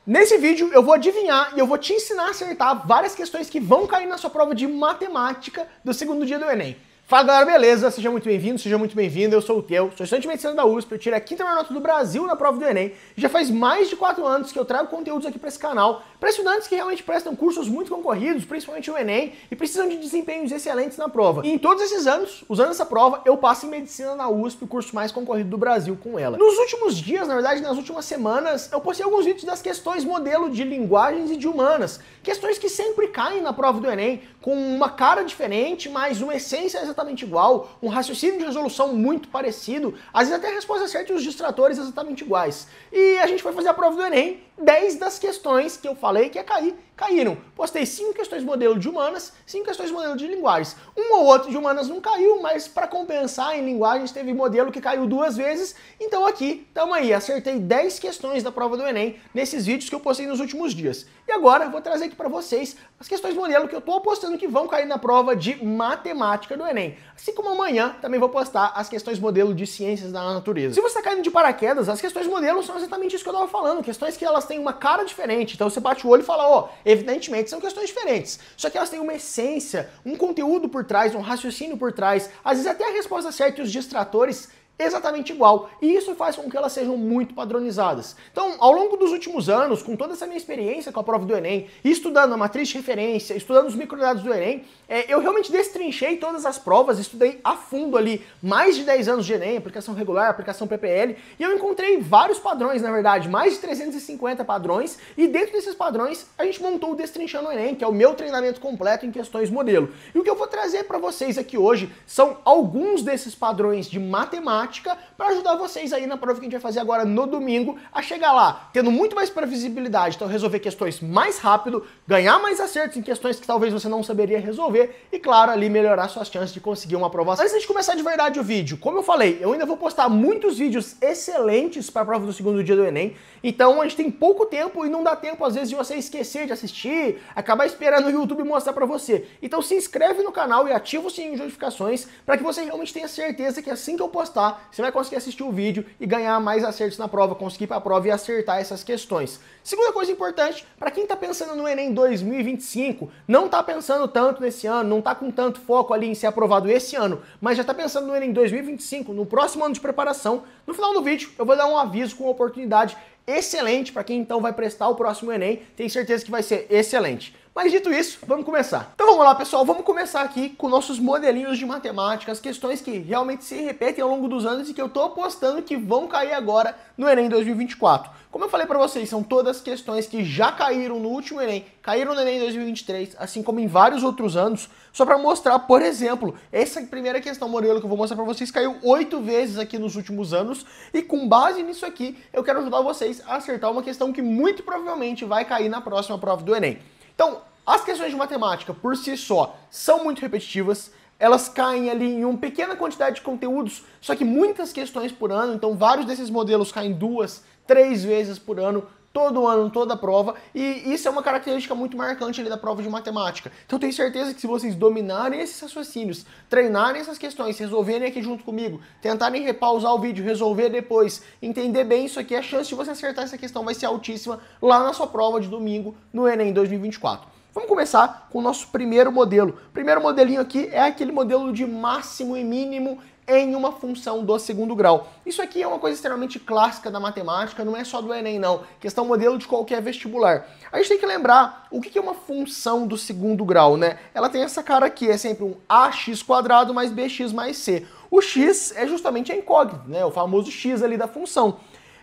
Nesse vídeo eu vou adivinhar e eu vou te ensinar a acertar várias questões que vão cair na sua prova de matemática do segundo dia do Enem. Fala galera, beleza? Seja muito bem-vindo, seja muito bem-vinda, eu sou o Theo, sou estudante de medicina da USP, eu tirei a quinta melhor nota do Brasil na prova do Enem, e já faz mais de 4 anos que eu trago conteúdos aqui para esse canal, para estudantes que realmente prestam cursos muito concorridos, principalmente o Enem, e precisam de desempenhos excelentes na prova. E em todos esses anos, usando essa prova, eu passo em medicina na USP, o curso mais concorrido do Brasil com ela. Nos últimos dias, na verdade, nas últimas semanas, eu postei alguns vídeos das questões modelo de linguagens e de humanas, questões que sempre caem na prova do Enem, com uma cara diferente, mas uma essência exatamente igual, um raciocínio de resolução muito parecido, às vezes até a resposta certa e os distratores exatamente iguais. E a gente foi fazer a prova do Enem, 10 das questões que eu falei que ia cair, caíram. Postei 5 questões modelo de humanas, 5 questões modelo de linguagens. Um ou outro de humanas não caiu, mas para compensar em linguagens teve modelo que caiu 2 vezes, então aqui, tamo aí, acertei 10 questões da prova do Enem nesses vídeos que eu postei nos últimos dias. E agora eu vou trazer aqui para vocês as questões modelo que eu tô apostando que vão cair na prova de matemática do Enem. Assim como amanhã também vou postar as questões modelo de ciências da natureza. Se você está caindo de paraquedas, as questões modelo são exatamente isso que eu estava falando, questões que elas têm uma cara diferente, então você bate o olho e fala, ó, evidentemente são questões diferentes, só que elas têm uma essência, um conteúdo por trás, um raciocínio por trás, às vezes até a resposta certa e os distratores exatamente igual, e isso faz com que elas sejam muito padronizadas. Então, ao longo dos últimos anos, com toda essa minha experiência com a prova do Enem, estudando a matriz de referência, estudando os microdados do Enem, eu realmente destrinchei todas as provas, estudei a fundo ali mais de 10 anos de Enem, aplicação regular, aplicação PPL, e eu encontrei vários padrões, na verdade, mais de 350 padrões, e dentro desses padrões a gente montou o Destrinchando o Enem, que é o meu treinamento completo em questões modelo. E o que eu vou trazer para vocês aqui hoje são alguns desses padrões de matemática para ajudar vocês aí na prova que a gente vai fazer agora no domingo a chegar lá, tendo muito mais previsibilidade, então resolver questões mais rápido, ganhar mais acertos em questões que talvez você não saberia resolver e, claro, ali melhorar suas chances de conseguir uma aprovação. Antes de começar de verdade o vídeo, como eu falei, eu ainda vou postar muitos vídeos excelentes para a prova do segundo dia do Enem, então a gente tem pouco tempo e não dá tempo às vezes de você esquecer de assistir, acabar esperando o YouTube mostrar para você. Então se inscreve no canal e ativa o sininho de notificações para que você realmente tenha certeza que assim que eu postar, você vai conseguir assistir o vídeo e ganhar mais acertos na prova, conseguir ir para a prova e acertar essas questões. Segunda coisa importante, para quem está pensando no Enem 2025, não está pensando tanto nesse ano, não está com tanto foco ali em ser aprovado esse ano, mas já está pensando no Enem 2025, no próximo ano de preparação, no final do vídeo eu vou dar um aviso com uma oportunidade excelente para quem então vai prestar o próximo Enem, tenho certeza que vai ser excelente. Mas dito isso, vamos começar. Então vamos lá, pessoal, vamos começar aqui com nossos modelinhos de matemática, as questões que realmente se repetem ao longo dos anos e que eu tô apostando que vão cair agora no Enem 2024. Como eu falei para vocês, são todas questões que já caíram no último Enem, caíram no Enem 2023, assim como em vários outros anos, só para mostrar, por exemplo, essa primeira questão modelo que eu vou mostrar para vocês caiu 8 vezes aqui nos últimos anos e com base nisso aqui, eu quero ajudar vocês a acertar uma questão que muito provavelmente vai cair na próxima prova do Enem. Então, as questões de matemática, por si só, são muito repetitivas, elas caem ali em uma pequena quantidade de conteúdos, só que muitas questões por ano, então vários desses modelos caem 2, 3 vezes por ano, todo ano, toda a prova, e isso é uma característica muito marcante ali da prova de matemática. Então eu tenho certeza que se vocês dominarem esses raciocínios, treinarem essas questões, resolverem aqui junto comigo, tentarem repausar o vídeo, resolver depois, entender bem isso aqui, a chance de você acertar essa questão vai ser altíssima lá na sua prova de domingo no Enem 2024. Vamos começar com o nosso primeiro modelo. O primeiro modelinho aqui é aquele modelo de máximo e mínimo em uma função do segundo grau. Isso aqui é uma coisa extremamente clássica da matemática, não é só do Enem não, questão modelo de qualquer vestibular. A gente tem que lembrar o que é uma função do segundo grau, né? Ela tem essa cara aqui, é sempre um ax² mais bx mais c. O x é justamente a incógnita, né? O famoso x ali da função.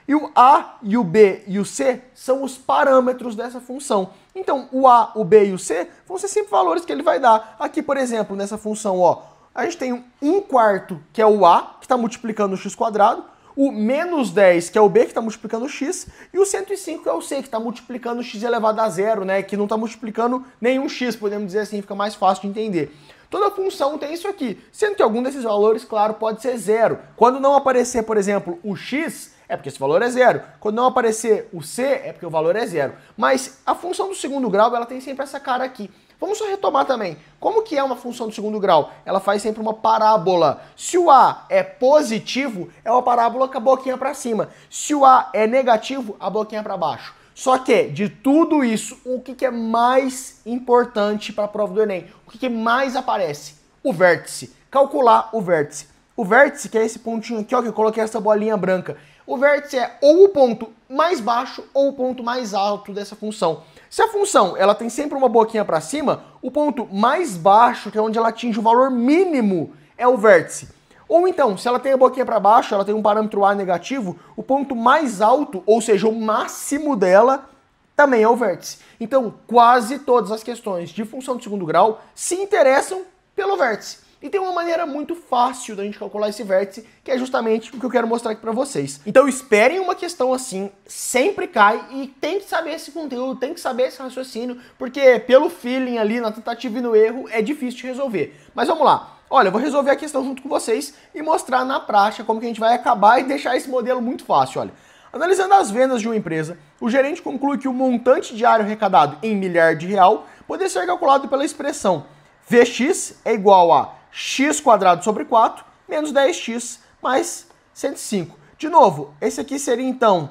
E o a, e o b e o c são os parâmetros dessa função. Então, o a, o b e o c vão ser sempre valores que ele vai dar. Aqui, por exemplo, nessa função, ó, a gente tem 1/4, que é o a, que está multiplicando o x², o menos 10, que é o b, que está multiplicando o x, e o 105, que é o c, que está multiplicando o x elevado a zero, né, que não está multiplicando nenhum x, podemos dizer assim, fica mais fácil de entender. Toda função tem isso aqui, sendo que algum desses valores, claro, pode ser zero. Quando não aparecer, por exemplo, o x, é porque esse valor é zero. Quando não aparecer o c, é porque o valor é zero. Mas a função do segundo grau, ela tem sempre essa cara aqui. Vamos só retomar também. Como que é uma função do segundo grau? Ela faz sempre uma parábola. Se o a é positivo, é uma parábola com a boquinha para cima. Se o a é negativo, a boquinha para baixo. Só que, de tudo isso, o que é mais importante para a prova do Enem? O que mais aparece? O vértice. Calcular o vértice. O vértice, que é esse pontinho aqui, ó, que eu coloquei essa bolinha branca. O vértice é ou o ponto mais baixo ou o ponto mais alto dessa função. Se a função ela tem sempre uma boquinha para cima, o ponto mais baixo, que é onde ela atinge o valor mínimo, é o vértice. Ou então, se ela tem a boquinha para baixo, ela tem um parâmetro A negativo, o ponto mais alto, ou seja, o máximo dela, também é o vértice. Então, quase todas as questões de função de segundo grau se interessam pelo vértice. E tem uma maneira muito fácil da gente calcular esse vértice, que é justamente o que eu quero mostrar aqui para vocês. Então esperem uma questão assim, sempre cai, e tem que saber esse conteúdo, tem que saber esse raciocínio, porque pelo feeling ali, na tentativa e no erro, é difícil de resolver. Mas vamos lá. Olha, eu vou resolver a questão junto com vocês e mostrar na prática como que a gente vai acabar e deixar esse modelo muito fácil, olha. Analisando as vendas de uma empresa, o gerente conclui que o montante diário arrecadado em milhar de real poderia ser calculado pela expressão Vx é igual a x² sobre 4 menos 10x mais 105. De novo, esse aqui seria então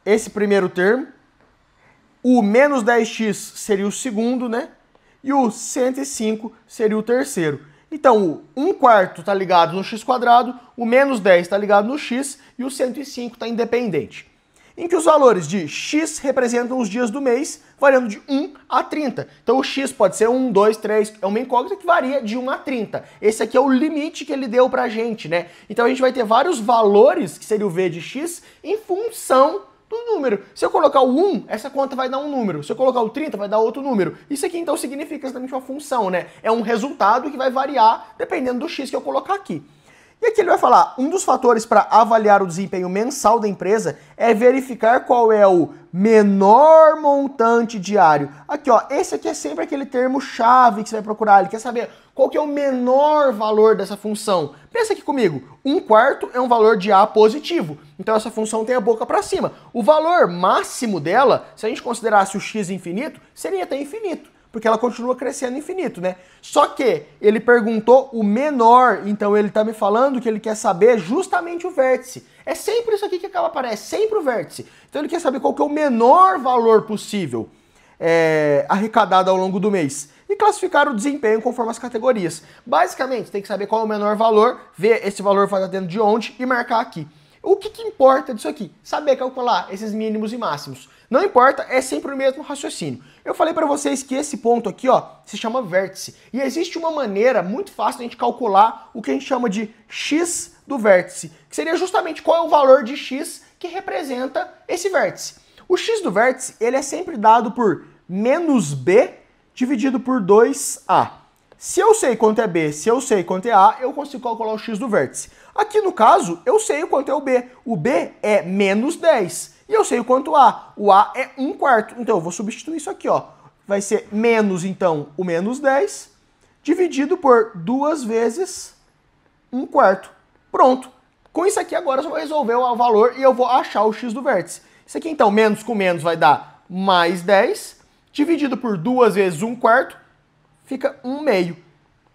esse primeiro termo, o menos 10x seria o segundo, né? E o 105 seria o terceiro. Então, o 1/4 está ligado no x², o menos 10 está ligado no x e o 105 está independente. Em que os valores de x representam os dias do mês, variando de 1 a 30. Então o x pode ser 1, 2, 3, é uma incógnita que varia de 1 a 30. Esse aqui é o limite que ele deu pra gente, né? Então a gente vai ter vários valores, que seria o v de x, em função do número. Se eu colocar o 1, essa conta vai dar um número. Se eu colocar o 30, vai dar outro número. Isso aqui então significa exatamente uma função, né? É um resultado que vai variar dependendo do x que eu colocar aqui. E aqui ele vai falar, um dos fatores para avaliar o desempenho mensal da empresa é verificar qual é o menor montante diário. Aqui, ó, esse aqui é sempre aquele termo-chave que você vai procurar. Ele quer saber qual que é o menor valor dessa função. Pensa aqui comigo, 1/4 é um valor de A positivo. Então essa função tem a boca para cima. O valor máximo dela, se a gente considerasse o x infinito, seria até infinito. Porque ela continua crescendo infinito, né? Só que ele perguntou o menor, então ele tá me falando que ele quer saber justamente o vértice. É sempre isso aqui que acaba aparecendo, sempre o vértice. Então ele quer saber qual que é o menor valor possível arrecadado ao longo do mês. E classificar o desempenho conforme as categorias. Basicamente, tem que saber qual é o menor valor, ver esse valor vai estar dentro de onde e marcar aqui. O que importa disso aqui? Saber calcular esses mínimos e máximos. Não importa, é sempre o mesmo raciocínio. Eu falei para vocês que esse ponto aqui, ó, se chama vértice. E existe uma maneira muito fácil de a gente calcular o que a gente chama de x do vértice, que seria justamente qual é o valor de x que representa esse vértice. O x do vértice, ele é sempre dado por menos b dividido por 2a. Se eu sei quanto é b, se eu sei quanto é a, eu consigo calcular o x do vértice. Aqui no caso, eu sei o quanto é o b. O b é menos 10. E eu sei o quanto A. O A é 1/4. Então eu vou substituir isso aqui, ó. Vai ser menos, então, o menos 10, dividido por 2 vezes 1/4. Pronto. Com isso aqui agora eu só vou resolver o valor e eu vou achar o x do vértice. Isso aqui, então, menos com menos vai dar mais 10, dividido por 2 vezes 1/4, fica 1/2,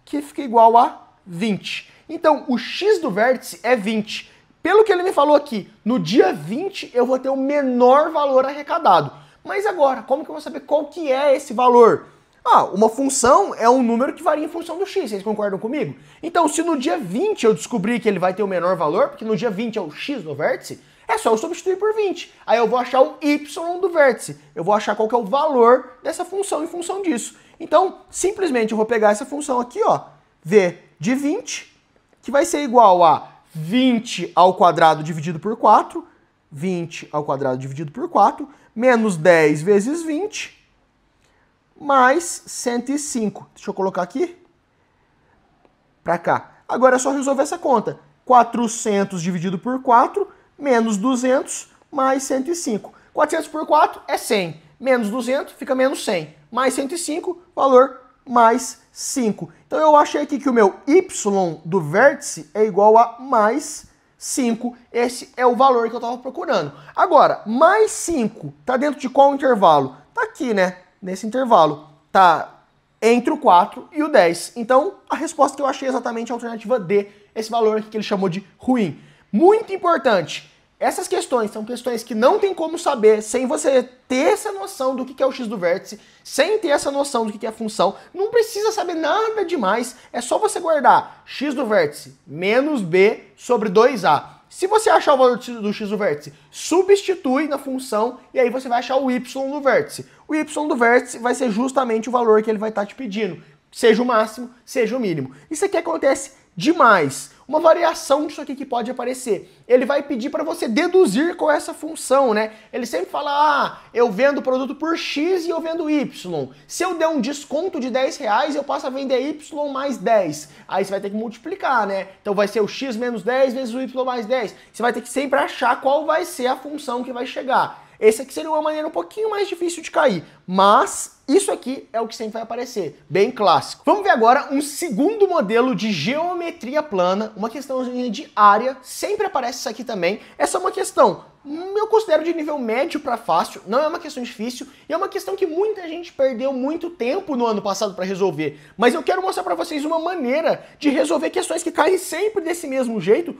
que fica igual a 20. Então, o x do vértice é 20. Pelo que ele me falou aqui, no dia 20 eu vou ter o menor valor arrecadado. Mas agora, como que eu vou saber qual que é esse valor? Ah, uma função é um número que varia em função do x, vocês concordam comigo? Então, se no dia 20 eu descobrir que ele vai ter o menor valor, porque no dia 20 é o x do vértice, é só eu substituir por 20. Aí eu vou achar o y do vértice. Eu vou achar qual que é o valor dessa função em função disso. Então, simplesmente eu vou pegar essa função aqui, ó, v de 20, que vai ser igual a 20 ao quadrado dividido por 4, 20 ao quadrado dividido por 4, menos 10 vezes 20, mais 105. Deixa eu colocar aqui, para cá. Agora é só resolver essa conta. 400 dividido por 4, menos 200, mais 105. 400 por 4 é 100, menos 200 fica menos 100, mais 105, valor mais 5. Então eu achei aqui que o meu y do vértice é igual a mais 5. Esse é o valor que eu estava procurando. Agora, mais 5 está dentro de qual intervalo? Está aqui, né? Nesse intervalo. Está entre o 4 e o 10. Então, a resposta que eu achei é exatamente a alternativa D, esse valor aqui que ele chamou de ruim. Muito importante. essas questões são questões que não tem como saber sem você ter essa noção do que é o x do vértice, sem ter essa noção do que é a função. Não precisa saber nada demais, é só você guardar x do vértice menos b sobre 2a. Se você achar o valor do x do vértice, substitui na função e aí você vai achar o y do vértice. O y do vértice vai ser justamente o valor que ele vai estar te pedindo, seja o máximo, seja o mínimo. Isso aqui acontece demais. Uma variação disso aqui que pode aparecer. Ele vai pedir para você deduzir com essa função, né? Ele sempre fala, eu vendo o produto por X e eu vendo Y. Se eu der um desconto de 10 reais, eu passo a vender Y mais 10. Aí você vai ter que multiplicar, né? Então vai ser o X menos 10 vezes o Y mais 10. Você vai ter que sempre achar qual vai ser a função que vai chegar. Esse aqui seria uma maneira um pouquinho mais difícil de cair, mas isso aqui é o que sempre vai aparecer, bem clássico. Vamos ver agora um segundo modelo de geometria plana, uma questãozinha de área, sempre aparece isso aqui também. Essa é uma questão, eu considero de nível médio para fácil, não é uma questão difícil, e é uma questão que muita gente perdeu muito tempo no ano passado para resolver. Mas eu quero mostrar para vocês uma maneira de resolver questões que caem sempre desse mesmo jeito,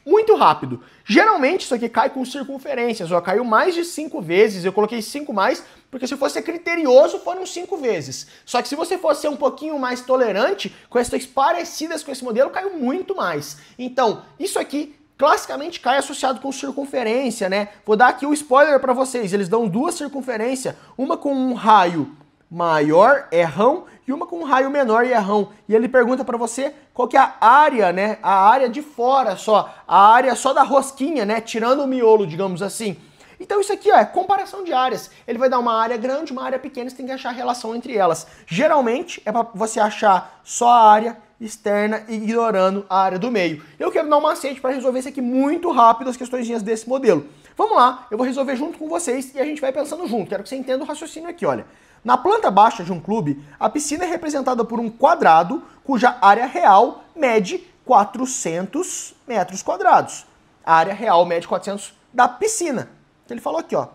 muito rápido. Geralmente isso aqui cai com circunferências, ó, caiu mais de 5 vezes, eu coloquei 5 mais, porque se fosse criterioso foram 5 vezes. Só que se você fosse ser um pouquinho mais tolerante, questões parecidas com esse modelo, caiu muito mais. Então, isso aqui classicamente cai associado com circunferência, né? Vou dar aqui o spoiler para vocês, eles dão duas circunferências, uma com um raio maior, errão, e uma com um raio menor e errão. E ele pergunta para você qual que é a área, né? A área de fora só, a área só da rosquinha, né? Tirando o miolo, digamos assim. Então isso aqui ó, é comparação de áreas. Ele vai dar uma área grande, uma área pequena, você tem que achar a relação entre elas. Geralmente é para você achar só a área externa ignorando a área do meio. Eu quero dar um macete para resolver isso aqui muito rápido, as questõezinhas desse modelo. Vamos lá, eu vou resolver junto com vocês e a gente vai pensando junto. Quero que você entenda o raciocínio aqui, olha. Na planta baixa de um clube, a piscina é representada por um quadrado cuja área real mede 400 metros quadrados. A área real mede 400 da piscina. Ele falou aqui, ó,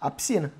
a piscina.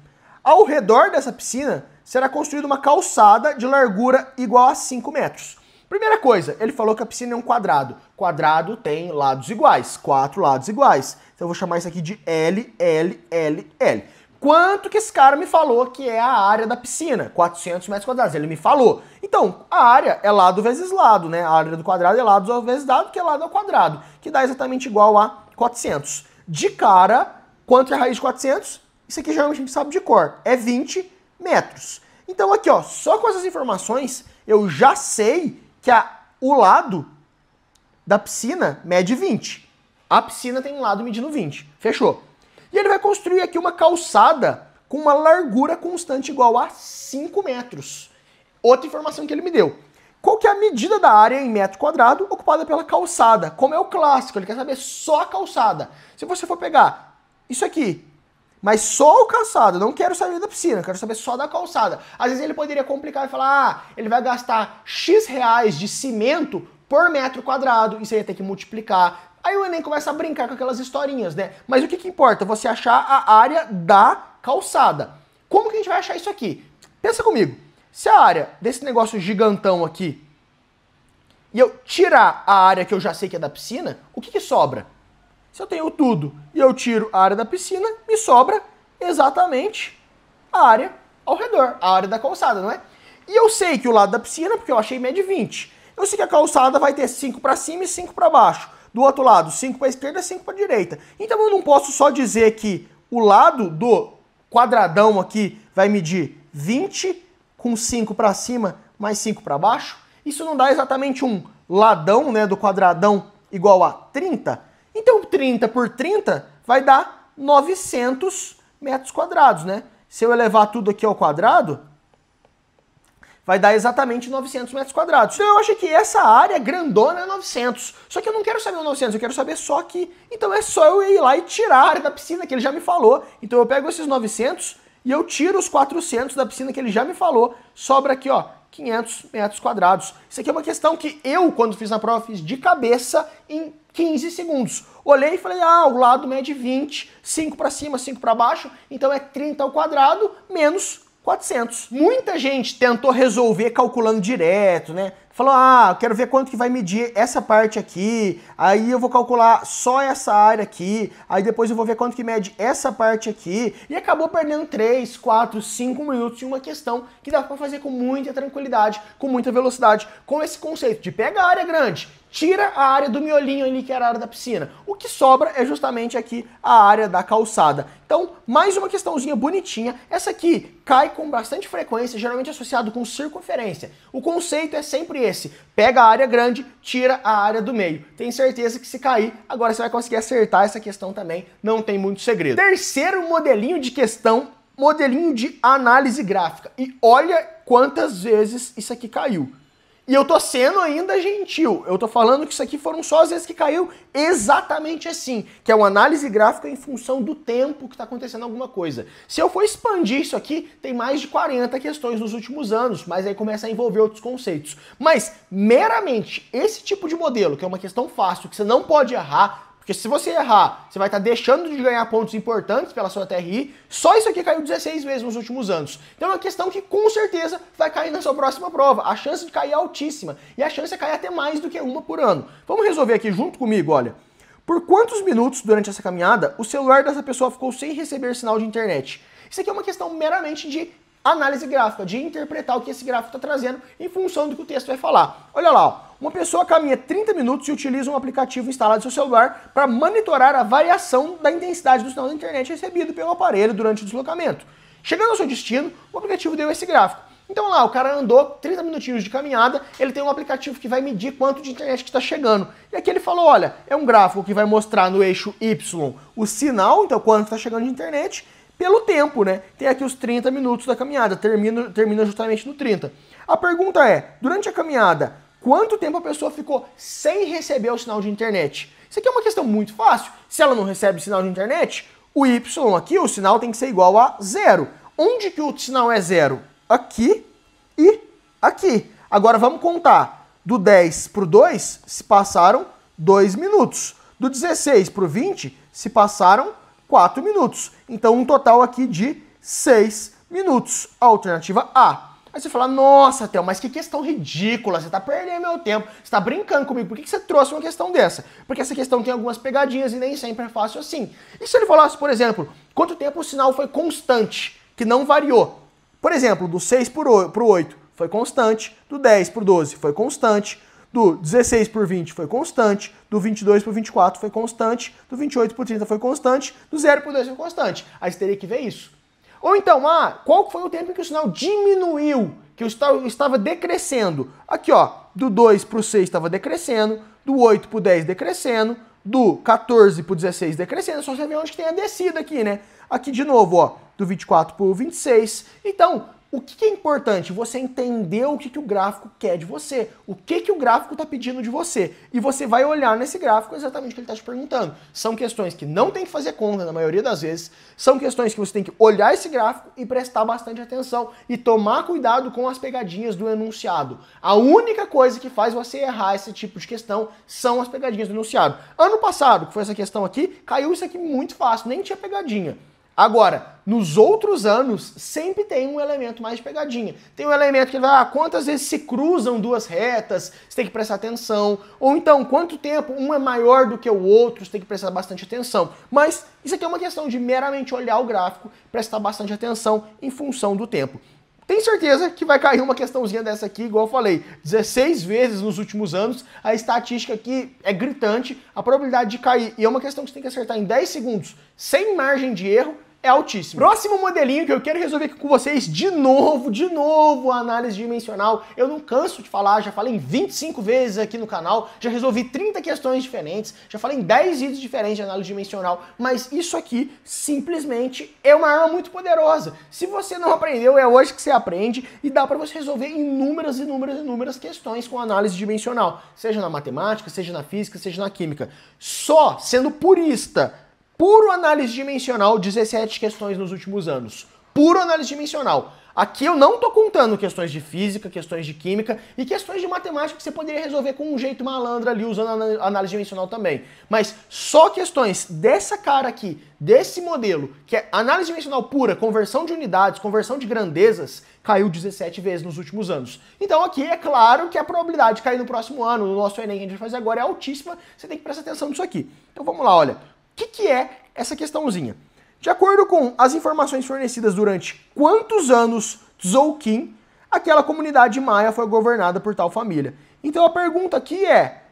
Ao redor dessa piscina será construída uma calçada de largura igual a 5 metros. Primeira coisa, ele falou que a piscina é um quadrado. Quadrado tem lados iguais, 4 lados iguais. Então eu vou chamar isso aqui de L, L, L, L. Quanto que esse cara me falou que é a área da piscina? 400 metros quadrados, ele me falou. Então, a área é lado vezes lado, né? A área do quadrado é lado vezes lado, que é lado ao quadrado, que dá exatamente igual a 400. De cara, quanto é a raiz de 400? Isso aqui geralmente a gente sabe de cor, é 20 metros. Então aqui, ó, só com essas informações, eu já sei que o lado da piscina mede 20. A piscina tem um lado medindo 20. Fechou. E ele vai construir aqui uma calçada com uma largura constante igual a 5 metros. Outra informação que ele me deu. Qual que é a medida da área em metro quadrado ocupada pela calçada? Como é o clássico, ele quer saber só a calçada. Se você for pegar isso aqui, mas só o calçado, não quero saber da piscina, quero saber só da calçada. Às vezes ele poderia complicar e falar, ele vai gastar X reais de cimento por metro quadrado, e você ia ter que multiplicar. Aí o Enem começa a brincar com aquelas historinhas, né? Mas o que que importa? Você achar a área da calçada. Como que a gente vai achar isso aqui? Pensa comigo. Se a área desse negócio gigantão aqui, e eu tirar a área que eu já sei que é da piscina, o que que sobra? Se eu tenho tudo e eu tiro a área da piscina, me sobra exatamente a área ao redor, a área da calçada, não é? E eu sei que o lado da piscina, porque eu achei mede 20. Eu sei que a calçada vai ter 5 para cima e 5 para baixo. Do outro lado, 5 para a esquerda e 5 para a direita. Então eu não posso só dizer que o lado do quadradão aqui vai medir 20 com 5 para cima mais 5 para baixo. Isso não dá exatamente um ladão, né, do quadradão igual a 30? Então 30 por 30 vai dar 900 metros quadrados, né? Se eu elevar tudo aqui ao quadrado, vai dar exatamente 900 metros quadrados. Então eu acho que essa área grandona é 900. Só que eu não quero saber o 900, eu quero saber só aqui. Então é só eu ir lá e tirar a área da piscina, que ele já me falou. Então eu pego esses 900 e eu tiro os 400 da piscina, que ele já me falou. Sobra aqui, ó, 500 metros quadrados. Isso aqui é uma questão que eu, quando fiz na prova, fiz de cabeça em 15 segundos. Olhei e falei, o lado mede 20, 5 para cima, 5 para baixo, então é 30 ao quadrado menos 400. Muita gente tentou resolver calculando direto, né? falou, eu quero ver quanto que vai medir essa parte aqui, aí eu vou calcular só essa área aqui, aí depois eu vou ver quanto que mede essa parte aqui, e acabou perdendo 3, 4, 5 minutos de uma questão que dá para fazer com muita tranquilidade, com muita velocidade, com esse conceito de pega a área grande, tira a área do miolinho ali, que era a área da piscina. O que sobra é justamente aqui a área da calçada. Então, mais uma questãozinha bonitinha. Essa aqui cai com bastante frequência, geralmente associado com circunferência. O conceito é sempre esse. Pega a área grande, tira a área do meio. Tenho certeza que se cair, agora você vai conseguir acertar essa questão também. Não tem muito segredo. Terceiro modelinho de questão, modelinho de análise gráfica. E olha quantas vezes isso aqui caiu. E eu tô sendo ainda gentil, eu tô falando que isso aqui foram só as vezes que caiu exatamente assim, que é uma análise gráfica em função do tempo que tá acontecendo alguma coisa. Se eu for expandir isso aqui, tem mais de 40 questões nos últimos anos, mas aí começa a envolver outros conceitos. Mas, meramente, esse tipo de modelo, que é uma questão fácil, que você não pode errar, porque se você errar, você vai estar deixando de ganhar pontos importantes pela sua TRI. Só isso aqui caiu 16 vezes nos últimos anos. Então é uma questão que com certeza vai cair na sua próxima prova. A chance de cair é altíssima. E a chance é cair até mais do que uma por ano. Vamos resolver aqui junto comigo, olha. Por quantos minutos durante essa caminhada o celular dessa pessoa ficou sem receber sinal de internet? Isso aqui é uma questão meramente de análise gráfica, de interpretar o que esse gráfico está trazendo em função do que o texto vai falar. Olha lá, ó. Uma pessoa caminha 30 minutos e utiliza um aplicativo instalado no seu celular para monitorar a variação da intensidade do sinal da internet recebido pelo aparelho durante o deslocamento. Chegando ao seu destino, o aplicativo deu esse gráfico. Então lá, o cara andou 30 minutinhos de caminhada, ele tem um aplicativo que vai medir quanto de internet que está chegando. E aqui ele falou, olha, é um gráfico que vai mostrar no eixo Y o sinal, então quanto está chegando de internet, pelo tempo, né? Tem aqui os 30 minutos da caminhada, termina justamente no 30. A pergunta é, durante a caminhada, quanto tempo a pessoa ficou sem receber o sinal de internet? Isso aqui é uma questão muito fácil. Se ela não recebe sinal de internet, o Y aqui, o sinal tem que ser igual a 0. Onde que o sinal é 0? Aqui e aqui. Agora vamos contar. Do 10 para o 2 se passaram 2 minutos. Do 16 para o 20 se passaram 4 minutos. Então um total aqui de 6 minutos. A alternativa A. Aí você fala, nossa, Theo, mas que questão ridícula, você tá perdendo meu tempo, você tá brincando comigo, por que você trouxe uma questão dessa? Porque essa questão tem algumas pegadinhas e nem sempre é fácil assim. E se ele falasse, por exemplo, quanto tempo o sinal foi constante, que não variou? Por exemplo, do 6 para o 8 foi constante, do 10 para o 12 foi constante, do 16 por 20 foi constante, do 22 por 24 foi constante, do 28 por 30 foi constante, do 0 por 2 foi constante. Aí você teria que ver isso. Ou então, qual foi o tempo em que o sinal diminuiu, que eu estava decrescendo? Aqui, ó, do 2 para o 6 estava decrescendo, do 8 para o 10 decrescendo, do 14 para o 16 decrescendo, só você ver onde que tem a descida aqui, né? Aqui de novo, ó, do 24 para o 26. Então, o que é importante? Você entender o que o gráfico quer de você, o que o gráfico está pedindo de você. E você vai olhar nesse gráfico exatamente o que ele está te perguntando. São questões que não tem que fazer conta na maioria das vezes, são questões que você tem que olhar esse gráfico e prestar bastante atenção e tomar cuidado com as pegadinhas do enunciado. A única coisa que faz você errar esse tipo de questão são as pegadinhas do enunciado. Ano passado, que foi essa questão aqui, caiu isso aqui muito fácil, nem tinha pegadinha. Agora, nos outros anos, sempre tem um elemento mais de pegadinha. Tem um elemento que vai, quantas vezes se cruzam duas retas, você tem que prestar atenção. Ou então, quanto tempo um é maior do que o outro, você tem que prestar bastante atenção. Mas isso aqui é uma questão de meramente olhar o gráfico, prestar bastante atenção em função do tempo. Tem certeza que vai cair uma questãozinha dessa aqui, igual eu falei, 16 vezes nos últimos anos, a estatística aqui é gritante, a probabilidade de cair, e é uma questão que você tem que acertar em 10 segundos, sem margem de erro, é altíssimo. Próximo modelinho que eu quero resolver aqui com vocês, de novo, a análise dimensional. Eu não canso de falar, já falei 25 vezes aqui no canal, já resolvi 30 questões diferentes, já falei em 10 vídeos diferentes de análise dimensional, mas isso aqui simplesmente é uma arma muito poderosa. Se você não aprendeu, é hoje que você aprende e dá para você resolver inúmeras questões com análise dimensional, seja na matemática, seja na física, seja na química. Só sendo purista, puro análise dimensional, 17 questões nos últimos anos. Puro análise dimensional. Aqui eu não tô contando questões de física, questões de química e questões de matemática que você poderia resolver com um jeito malandro ali, usando a análise dimensional também. Mas só questões dessa cara aqui, desse modelo, que é análise dimensional pura, conversão de unidades, conversão de grandezas, caiu 17 vezes nos últimos anos. Então aqui é claro que a probabilidade de cair no próximo ano, no nosso Enem que a gente vai fazer agora, é altíssima, você tem que prestar atenção nisso aqui. Então vamos lá, olha, o que é essa questãozinha? De acordo com as informações fornecidas durante quantos anos Tzolk'in, aquela comunidade maia foi governada por tal família. Então a pergunta aqui é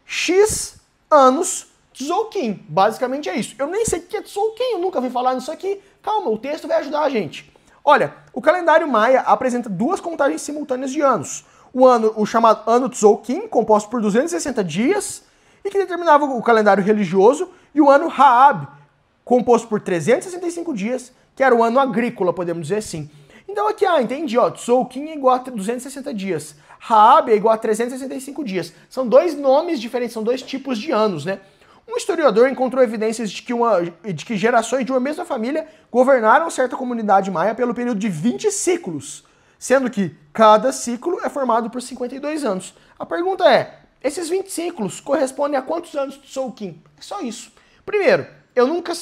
X anos Tzolk'in. Basicamente é isso. Eu nem sei o que é Tzolk'in, eu nunca ouvi falar nisso aqui. Calma, o texto vai ajudar a gente. Olha, o calendário maia apresenta duas contagens simultâneas de anos. O chamado ano Tzolk'in, composto por 260 dias, e que determinava o calendário religioso, e o ano Ha'ab, composto por 365 dias, que era o ano agrícola, podemos dizer assim. Então aqui, entendi, ó, Tzolk'in é igual a 260 dias, Ha'ab é igual a 365 dias. São dois nomes diferentes, são dois tipos de anos, né? Um historiador encontrou evidências de que gerações de uma mesma família governaram certa comunidade maia pelo período de 20 ciclos, sendo que cada ciclo é formado por 52 anos. A pergunta é, esses 20 ciclos correspondem a quantos anos de Tzolk'in? É só isso. Primeiro, eu nunca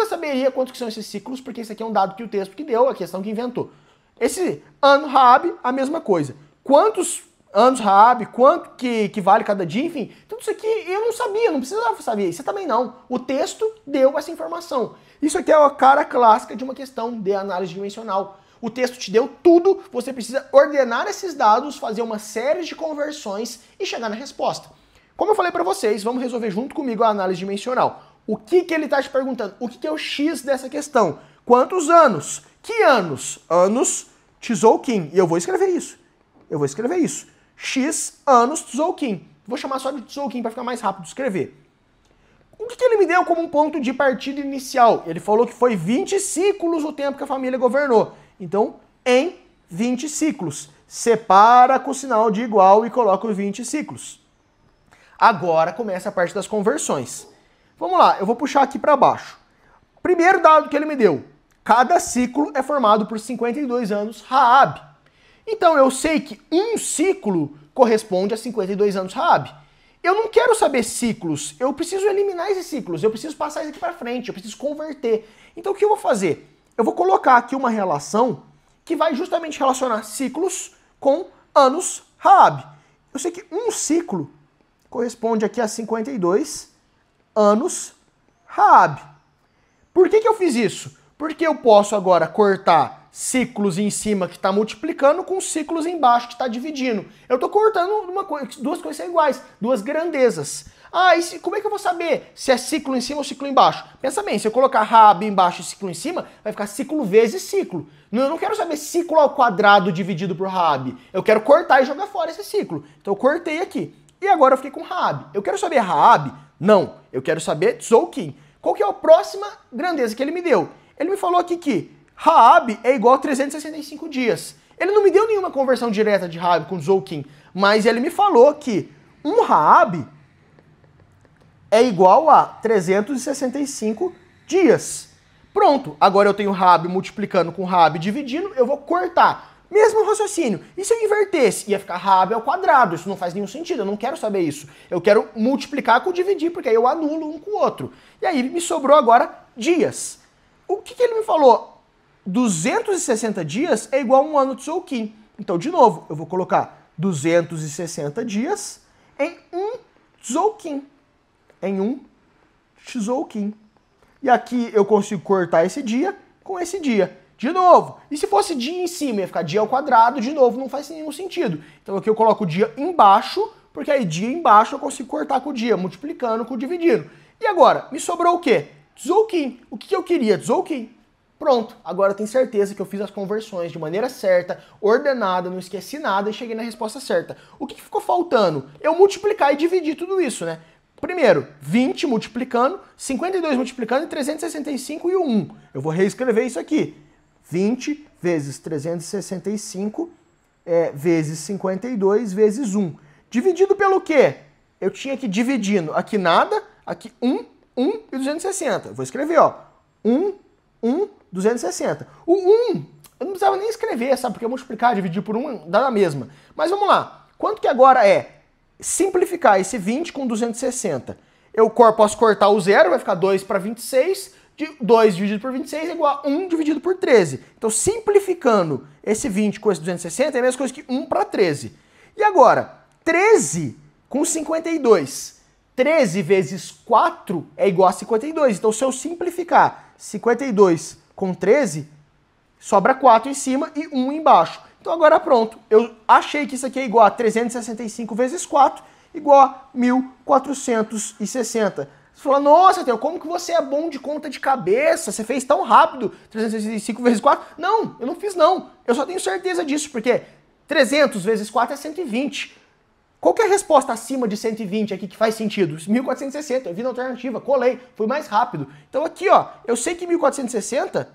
saberia quantos que são esses ciclos, porque esse aqui é um dado que o texto que deu, a questão que inventou. Esse ano Ha'ab, a mesma coisa. Quantos anos Ha'ab, quanto que vale cada dia, enfim, tudo isso aqui eu não sabia, não precisava saber, isso também não. O texto deu essa informação. Isso aqui é a cara clássica de uma questão de análise dimensional. O texto te deu tudo, você precisa ordenar esses dados, fazer uma série de conversões e chegar na resposta. Como eu falei para vocês, vamos resolver junto comigo a análise dimensional. O que ele está te perguntando? O que é o X dessa questão? Quantos anos? Que anos? Anos Tzolk'in. E eu vou escrever isso. X anos Tzolk'in. Vou chamar só de Tzolk'in para ficar mais rápido de escrever. O que ele me deu como um ponto de partida inicial? Ele falou que foi 20 ciclos o tempo que a família governou. Então, em 20 ciclos. Separa com o sinal de igual e coloca os 20 ciclos. Agora começa a parte das conversões. Vamos lá, eu vou puxar aqui para baixo. Primeiro dado que ele me deu. Cada ciclo é formado por 52 anos Ha'ab. Então eu sei que um ciclo corresponde a 52 anos Ha'ab. Eu não quero saber ciclos, eu preciso eliminar esses ciclos, eu preciso passar isso aqui para frente, eu preciso converter. Então o que eu vou fazer? Eu vou colocar aqui uma relação que vai justamente relacionar ciclos com anos Ha'ab. Eu sei que um ciclo corresponde aqui a 52 anos Ha'ab. Por que eu fiz isso? Porque eu posso agora cortar ciclos em cima que está multiplicando com ciclos embaixo que está dividindo. Eu estou cortando duas coisas iguais, duas grandezas. Como é que eu vou saber se é ciclo em cima ou ciclo embaixo? Pensa bem, se eu colocar Ha'ab embaixo e ciclo em cima, vai ficar ciclo vezes ciclo. Eu não quero saber ciclo ao quadrado dividido por Ha'ab. Eu quero cortar e jogar fora esse ciclo. Então eu cortei aqui. E agora eu fiquei com Ha'ab. Eu quero saber Ha'ab? Não. Eu quero saber Tzolk'in. Qual que é a próxima grandeza que ele me deu? Ele me falou aqui que Ha'ab é igual a 365 dias. Ele não me deu nenhuma conversão direta de Ha'ab com Tzolk'in, mas ele me falou que um Ha'ab é igual a 365 dias. Pronto, agora eu tenho Ha'ab multiplicando com Ha'ab dividindo, eu vou cortar. Mesmo raciocínio. E se eu invertesse? Ia ficar Ha'ab ao quadrado. Isso não faz nenhum sentido. Eu não quero saber isso. Eu quero multiplicar com dividir, porque aí eu anulo um com o outro. E aí me sobrou agora dias. O que ele me falou? 260 dias é igual a um ano de Tzolk'in. Então, de novo, eu vou colocar 260 dias em um Tzolk'in. E aqui eu consigo cortar esse dia com esse dia. De novo. E se fosse dia em cima, ia ficar dia ao quadrado, de novo, não faz nenhum sentido. Então aqui eu coloco o dia embaixo, porque aí dia embaixo eu consigo cortar com o dia, multiplicando com o dividindo. E agora, me sobrou o quê? Tzolk'in. O que eu queria? Tzolk'in. Pronto. Agora eu tenho certeza que eu fiz as conversões de maneira certa, ordenada, não esqueci nada e cheguei na resposta certa. O que ficou faltando? Eu multiplicar e dividir tudo isso, né? Primeiro, 20 multiplicando, 52 multiplicando e 365 e o 1. Eu vou reescrever isso aqui. 20 vezes 365 vezes 52 vezes 1. Dividido pelo quê? Eu tinha que dividindo aqui nada, aqui 1 e 260. Vou escrever, ó. 1, 260. O 1 Eu não precisava nem escrever, sabe? Porque eu multiplicar, dividir por 1 dá na mesma. Mas vamos lá. Quanto que agora é simplificar esse 20 com 260? Eu posso cortar o zero, vai ficar 2 para 26. 2 dividido por 26 é igual a 1 dividido por 13. Então, simplificando esse 20 com esse 260 é a mesma coisa que 1 para 13. E agora, 13 com 52. 13 vezes 4 é igual a 52. Então, se eu simplificar 52 com 13, sobra 4 em cima e 1 embaixo. Então, agora pronto. Eu achei que isso aqui é igual a 365 vezes 4, igual a 1460. Você fala, nossa, Theo, como que você é bom de conta de cabeça? Você fez tão rápido, 365 vezes 4? Não, eu não fiz não. Eu só tenho certeza disso, porque 300 vezes 4 é 120. Qual que é a resposta acima de 120 aqui que faz sentido? 1460, eu vi na alternativa, colei, fui mais rápido. Então aqui, ó, eu sei que 1460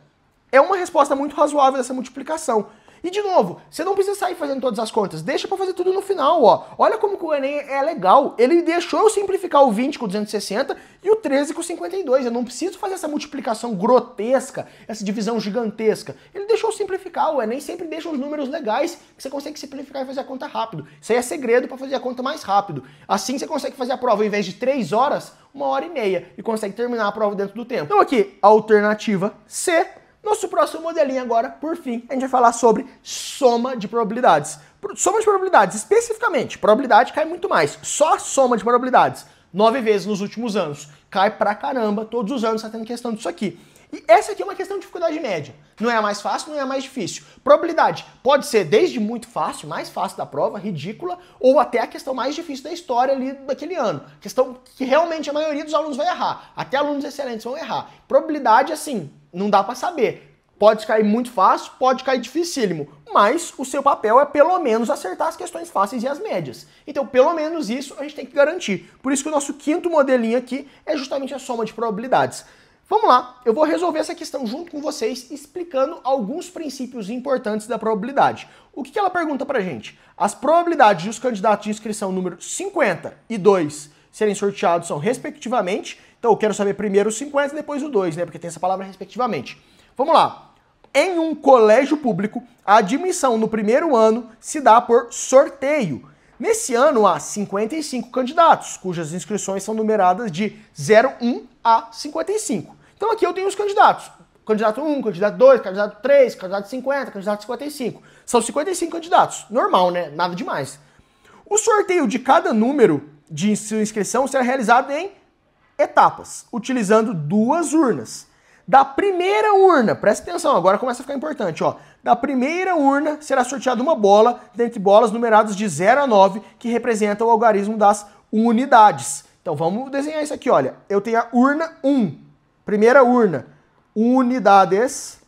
é uma resposta muito razoável dessa multiplicação. E de novo, você não precisa sair fazendo todas as contas, deixa pra fazer tudo no final, ó. Olha como que o Enem é legal. Ele deixou eu simplificar o 20 com 260 e o 13 com 52. Eu não preciso fazer essa multiplicação grotesca, essa divisão gigantesca. Ele deixou eu simplificar, o Enem sempre deixa os números legais que você consegue simplificar e fazer a conta rápido. Isso aí é segredo para fazer a conta mais rápido. Assim você consegue fazer a prova, ao invés de 3 horas, 1h30 e consegue terminar a prova dentro do tempo. Então aqui, alternativa C. Nosso próximo modelinho agora, por fim, a gente vai falar sobre soma de probabilidades. Soma de probabilidades, especificamente, probabilidade cai muito mais. Só a soma de probabilidades, 9 vezes nos últimos anos. Cai pra caramba, todos os anos tá tendo questão disso aqui. E essa aqui é uma questão de dificuldade média. Não é a mais fácil, não é a mais difícil. Probabilidade pode ser desde muito fácil, mais fácil da prova, ridícula, ou até a questão mais difícil da história ali daquele ano. Questão que realmente a maioria dos alunos vai errar. Até alunos excelentes vão errar. Probabilidade, assim, não dá pra saber. Pode cair muito fácil, pode cair dificílimo, mas o seu papel é pelo menos acertar as questões fáceis e as médias. Então, pelo menos isso a gente tem que garantir. Por isso que o nosso quinto modelinho aqui é justamente a soma de probabilidades. Vamos lá, eu vou resolver essa questão junto com vocês, explicando alguns princípios importantes da probabilidade. O que ela pergunta pra gente? As probabilidades dos candidatos de inscrição número 50 e 2 serem sorteados são respectivamente, então eu quero saber primeiro o 50 e depois o 2, né? Porque tem essa palavra respectivamente. Vamos lá. Em um colégio público, a admissão no primeiro ano se dá por sorteio. Nesse ano, há 55 candidatos, cujas inscrições são numeradas de 01 a 55. Então aqui eu tenho os candidatos. Candidato 1, candidato 2, candidato 3, candidato 50, candidato 55. São 55 candidatos. Normal, né? Nada demais. O sorteio de cada número de sua inscrição será realizado em etapas, utilizando 2 urnas. Da primeira urna, presta atenção, agora começa a ficar importante, ó. Da primeira urna será sorteada uma bola, dentre bolas numeradas de 0 a 9, que representam o algarismo das unidades. Então vamos desenhar isso aqui, olha. Eu tenho a urna 1, primeira urna, unidades.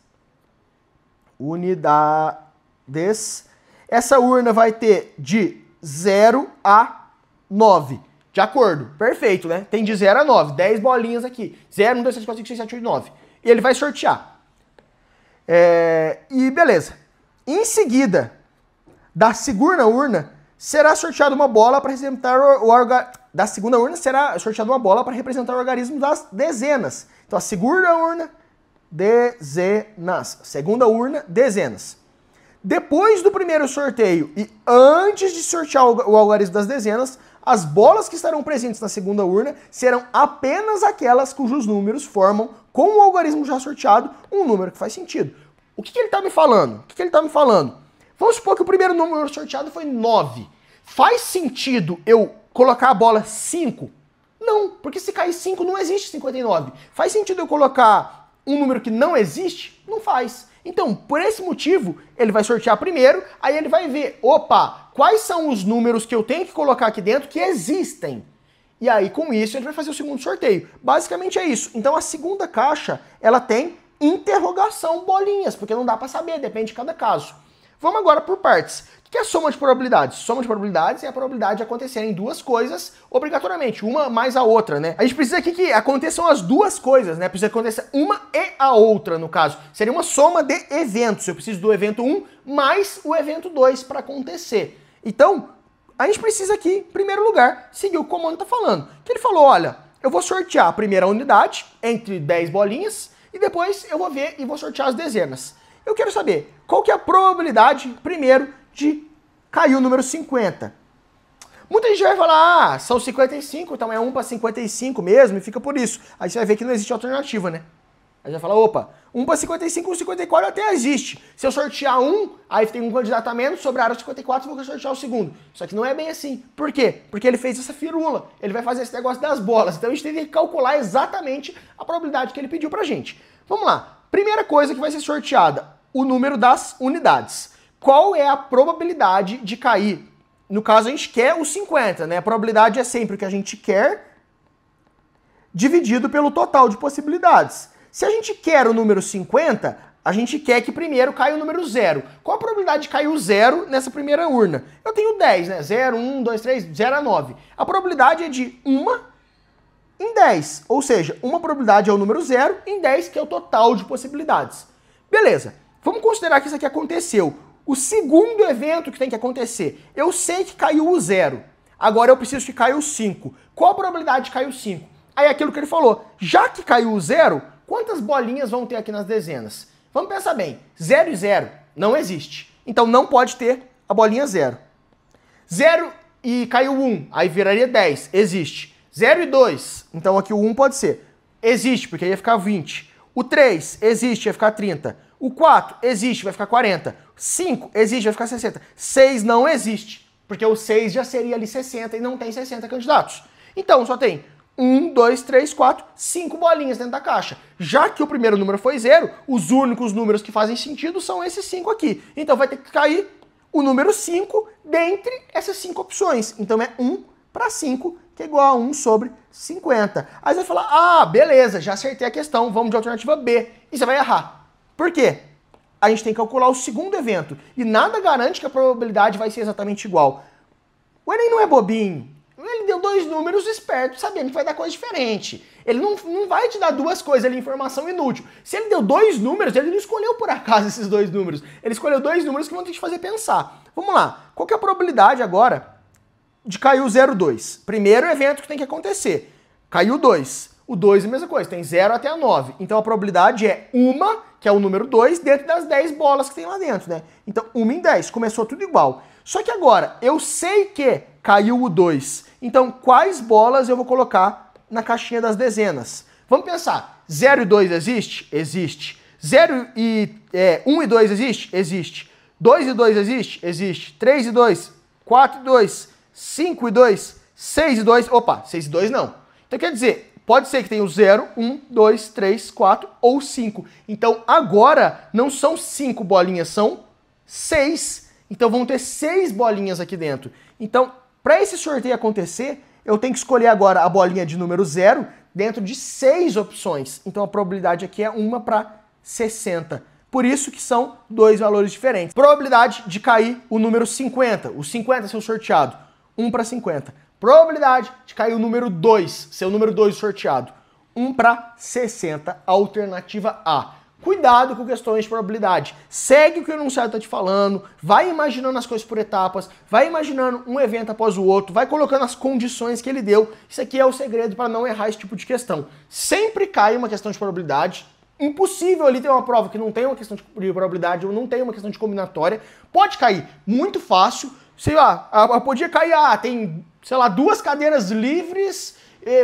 Essa urna vai ter de 0 a 9. De acordo, perfeito, né? Tem de 0 a 9, 10 bolinhas aqui. 0, 1, 2, 3, 4, 5, 6, 7, 8, 9. E ele vai sortear. E beleza. Em seguida, da segunda urna, será sorteada uma bola para representar Da segunda urna será sorteada uma bola para representar o algarismo das dezenas. Então a segunda urna, dezenas. Segunda urna, dezenas. Depois do primeiro sorteio e antes de sortear o algarismo das dezenas, as bolas que estarão presentes na segunda urna serão apenas aquelas cujos números formam, com o algarismo já sorteado, um número que faz sentido. O que ele está me falando? Vamos supor que o primeiro número sorteado foi 9. Faz sentido eu colocar a bola 5? Não, porque se cair 5 não existe 59. Faz sentido eu colocar um número que não existe? Não faz. Então, por esse motivo, ele vai sortear primeiro, aí ele vai ver, opa, quais são os números que eu tenho que colocar aqui dentro que existem? E aí, com isso, ele vai fazer o segundo sorteio. Basicamente é isso. Então, a segunda caixa, ela tem interrogação bolinhas, porque não dá para saber, depende de cada caso. Vamos agora por partes. O que é a soma de probabilidades? Soma de probabilidades é a probabilidade de acontecerem duas coisas obrigatoriamente, uma mais a outra, né? A gente precisa aqui que aconteçam as duas coisas, né? Precisa acontecer uma e a outra, no caso. Seria uma soma de eventos. Eu preciso do evento 1 mais o evento 2 para acontecer. Então, a gente precisa aqui, em primeiro lugar, seguir o que o comando está falando. Que ele falou, olha, eu vou sortear a primeira unidade entre 10 bolinhas e depois eu vou ver e vou sortear as dezenas. Eu quero saber qual que é a probabilidade, primeiro, de cair o número 50. Muita gente vai falar, ah, são 55, então é 1 para 55 mesmo, e fica por isso. Aí você vai ver que não existe alternativa, né? Aí você vai falar, opa, 1 para 55, 54 até existe. Se eu sortear um, aí tem um candidato a menos, sobraram 54, vou sortear o segundo. Só que não é bem assim. Por quê? Porque ele fez essa firula. Ele vai fazer esse negócio das bolas. Então a gente tem que calcular exatamente a probabilidade que ele pediu pra gente. Vamos lá. Primeira coisa que vai ser sorteada, o número das unidades. Qual é a probabilidade de cair? No caso, a gente quer o 50, né? A probabilidade é sempre o que a gente quer dividido pelo total de possibilidades. Se a gente quer o número 50, a gente quer que primeiro caia o número 0. Qual a probabilidade de cair o 0 nessa primeira urna? Eu tenho 10, né? 0, 1, 2, 3, 0 a 9. A probabilidade é de 1 em 10. Ou seja, uma probabilidade é o número 0 em 10, que é o total de possibilidades. Beleza. Vamos considerar que isso aqui aconteceu. O segundo evento que tem que acontecer, eu sei que caiu o 0. Agora eu preciso que caia o 5. Qual a probabilidade de cair o 5? Aí é aquilo que ele falou. Já que caiu o 0, quantas bolinhas vão ter aqui nas dezenas? Vamos pensar bem. 0 e 0 não existe. Então não pode ter a bolinha 0. 0 e caiu 1, aí viraria 10. Existe. 0 e 2, então aqui o 1 pode ser. Existe, porque aí ia ficar 20. O 3 existe, vai ficar 30. O 4 existe, vai ficar 40. 5 existe, vai ficar 60. 6 não existe, porque o 6 já seria ali 60 e não tem 60 candidatos. Então só tem 1, 2, 3, 4, 5 bolinhas dentro da caixa. Já que o primeiro número foi 0, os únicos números que fazem sentido são esses 5 aqui. Então vai ter que cair o número 5 dentre essas 5 opções. Então é 1 para 5, que é igual a 1 sobre 50. Aí você vai falar, ah, beleza, já acertei a questão, vamos de alternativa B. E você vai errar. Por quê? A gente tem que calcular o segundo evento. E nada garante que a probabilidade vai ser exatamente igual. O Enem não é bobinho. Ele deu 2 números espertos, sabendo que vai dar coisa diferente. Ele não vai te dar 2 coisas ali, informação inútil. Se ele deu 2 números, ele não escolheu por acaso esses 2 números. Ele escolheu 2 números que vão ter que te fazer pensar. Vamos lá. Qual que é a probabilidade agora de cair o 0,2? Primeiro evento que tem que acontecer. Caiu 2. O 2 é a mesma coisa, tem 0 até a 9. Então a probabilidade é 1, que é o número 2, dentro das 10 bolas que tem lá dentro, né? Então 1 em 10, começou tudo igual. Só que agora, eu sei que caiu o 2. Então quais bolas eu vou colocar na caixinha das dezenas? Vamos pensar, 0 e 2 existe? Existe. 1 e 2 existe? Existe. 2 e 2 existe? Existe. 3 e 2, 4 e 2, 5 e 2, 6 e 2, opa, 6 e 2 não. Então quer dizer, pode ser que tenha o 0, 1, 2, 3, 4 ou 5. Então agora não são 5 bolinhas, são 6. Então vão ter 6 bolinhas aqui dentro. Então, para esse sorteio acontecer, eu tenho que escolher agora a bolinha de número 0 dentro de 6 opções. Então a probabilidade aqui é 1 para 60. Por isso que são 2 valores diferentes. Probabilidade de cair o número 50. O 50 ser sorteado. 1 para 50. Probabilidade de cair o número 2, ser o número 2 sorteado. 1 para 60, alternativa A. Cuidado com questões de probabilidade. Segue o que o enunciado está te falando, vai imaginando as coisas por etapas, vai imaginando um evento após o outro, vai colocando as condições que ele deu. Isso aqui é o segredo para não errar esse tipo de questão. Sempre cai uma questão de probabilidade. Impossível ali ter uma prova que não tem uma questão de probabilidade ou não tem uma questão de combinatória. Pode cair muito fácil. Sei lá, podia cair, tem, sei lá, 2 cadeiras livres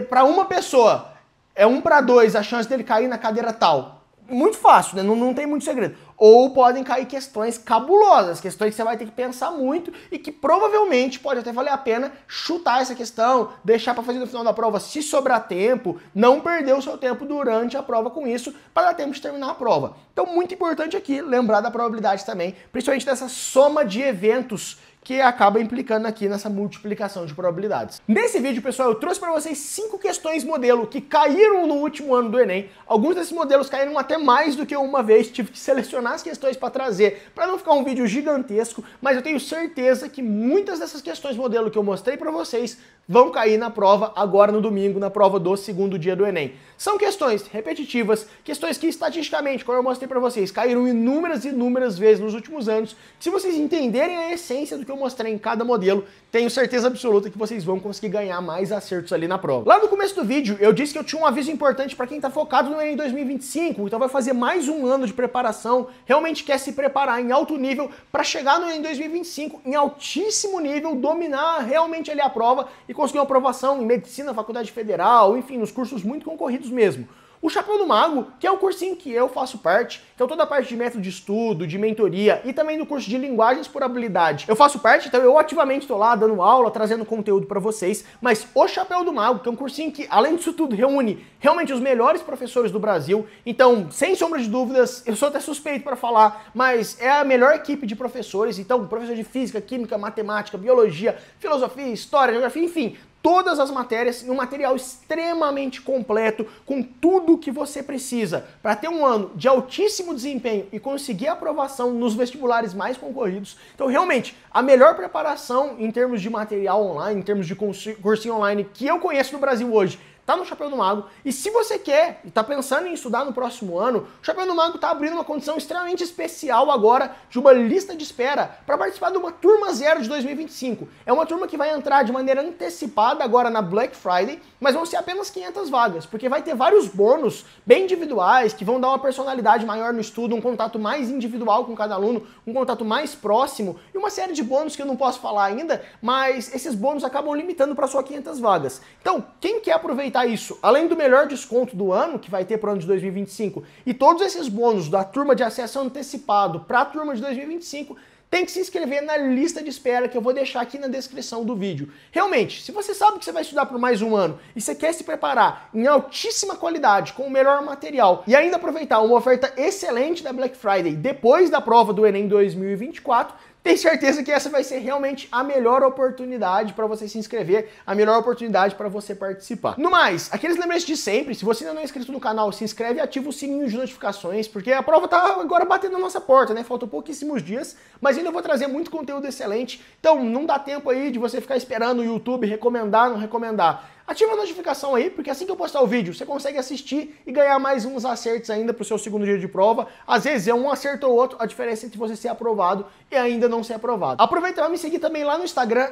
para uma pessoa. É 1 para 2 a chance dele cair na cadeira tal. Muito fácil, né? Não tem muito segredo. Ou podem cair questões cabulosas, questões que você vai ter que pensar muito e que provavelmente pode até valer a pena chutar essa questão, deixar para fazer no final da prova se sobrar tempo, não perder o seu tempo durante a prova com isso, para dar tempo de terminar a prova. Então, muito importante aqui lembrar da probabilidade também, principalmente dessa soma de eventos que acaba implicando aqui nessa multiplicação de probabilidades. Nesse vídeo, pessoal, eu trouxe para vocês 5 questões modelo que caíram no último ano do Enem. Alguns desses modelos caíram até mais do que uma vez, tive que selecionar as questões para trazer, para não ficar um vídeo gigantesco, mas eu tenho certeza que muitas dessas questões modelo que eu mostrei para vocês vão cair na prova agora no domingo, na prova do segundo dia do Enem. São questões repetitivas, questões que estatisticamente, como eu mostrei para vocês, caíram inúmeras vezes nos últimos anos. Se vocês entenderem a essência do que eu eu mostrei em cada modelo, tenho certeza absoluta que vocês vão conseguir ganhar mais acertos ali na prova. Lá no começo do vídeo, eu disse que eu tinha um aviso importante para quem está focado no Enem 2025, então vai fazer mais um ano de preparação, realmente quer se preparar em alto nível para chegar no Enem 2025 em altíssimo nível, dominar realmente ali a prova e conseguir uma aprovação em medicina, faculdade federal, enfim, nos cursos muito concorridos mesmo. O Chapéu do Mago, que é o cursinho que eu faço parte, então toda a parte de método de estudo, de mentoria e também do curso de linguagens por habilidade. Eu faço parte, então eu ativamente estou lá dando aula, trazendo conteúdo para vocês, mas o Chapéu do Mago, que é um cursinho que, além disso tudo, reúne realmente os melhores professores do Brasil, então, sem sombra de dúvidas, eu sou até suspeito para falar, mas é a melhor equipe de professores, então, professor de física, química, matemática, biologia, filosofia, história, geografia, enfim, todas as matérias em um material extremamente completo, com tudo que você precisa para ter um ano de altíssimo desempenho e conseguir aprovação nos vestibulares mais concorridos. Então, realmente, a melhor preparação em termos de material online, em termos de cursinho online que eu conheço no Brasil hoje, tá no Chapéu do Mago. E se você quer e tá pensando em estudar no próximo ano, o Chapéu do Mago tá abrindo uma condição extremamente especial agora de uma lista de espera para participar de uma turma zero de 2025. É uma turma que vai entrar de maneira antecipada agora na Black Friday, mas vão ser apenas 500 vagas, porque vai ter vários bônus bem individuais que vão dar uma personalidade maior no estudo, um contato mais individual com cada aluno, um contato mais próximo e uma série de bônus que eu não posso falar ainda, mas esses bônus acabam limitando para só 500 vagas. Então, quem quer aproveitar isso, além do melhor desconto do ano, que vai ter para o ano de 2025, e todos esses bônus da turma de acesso antecipado para a turma de 2025, tem que se inscrever na lista de espera que eu vou deixar aqui na descrição do vídeo. Realmente, se você sabe que você vai estudar por mais um ano e você quer se preparar em altíssima qualidade, com o melhor material, e ainda aproveitar uma oferta excelente da Black Friday depois da prova do Enem 2024, tenho certeza que essa vai ser realmente a melhor oportunidade para você se inscrever, a melhor oportunidade para você participar. No mais, aqueles lembretes de sempre, se você ainda não é inscrito no canal, se inscreve e ativa o sininho de notificações, porque a prova tá agora batendo na nossa porta, né? Faltam pouquíssimos dias, mas ainda vou trazer muito conteúdo excelente, então não dá tempo aí de você ficar esperando o YouTube recomendar, não recomendar. Ativa a notificação aí, porque assim que eu postar o vídeo, você consegue assistir e ganhar mais uns acertos ainda pro seu segundo dia de prova. Às vezes é um acerto ou outro, a diferença entre você ser aprovado e ainda não ser aprovado. Aproveita para me seguir também lá no Instagram,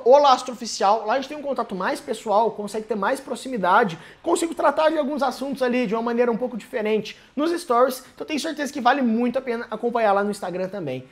@olastrooficial. Lá a gente tem um contato mais pessoal, consegue ter mais proximidade, consigo tratar de alguns assuntos ali de uma maneira um pouco diferente nos stories, então tenho certeza que vale muito a pena acompanhar lá no Instagram também.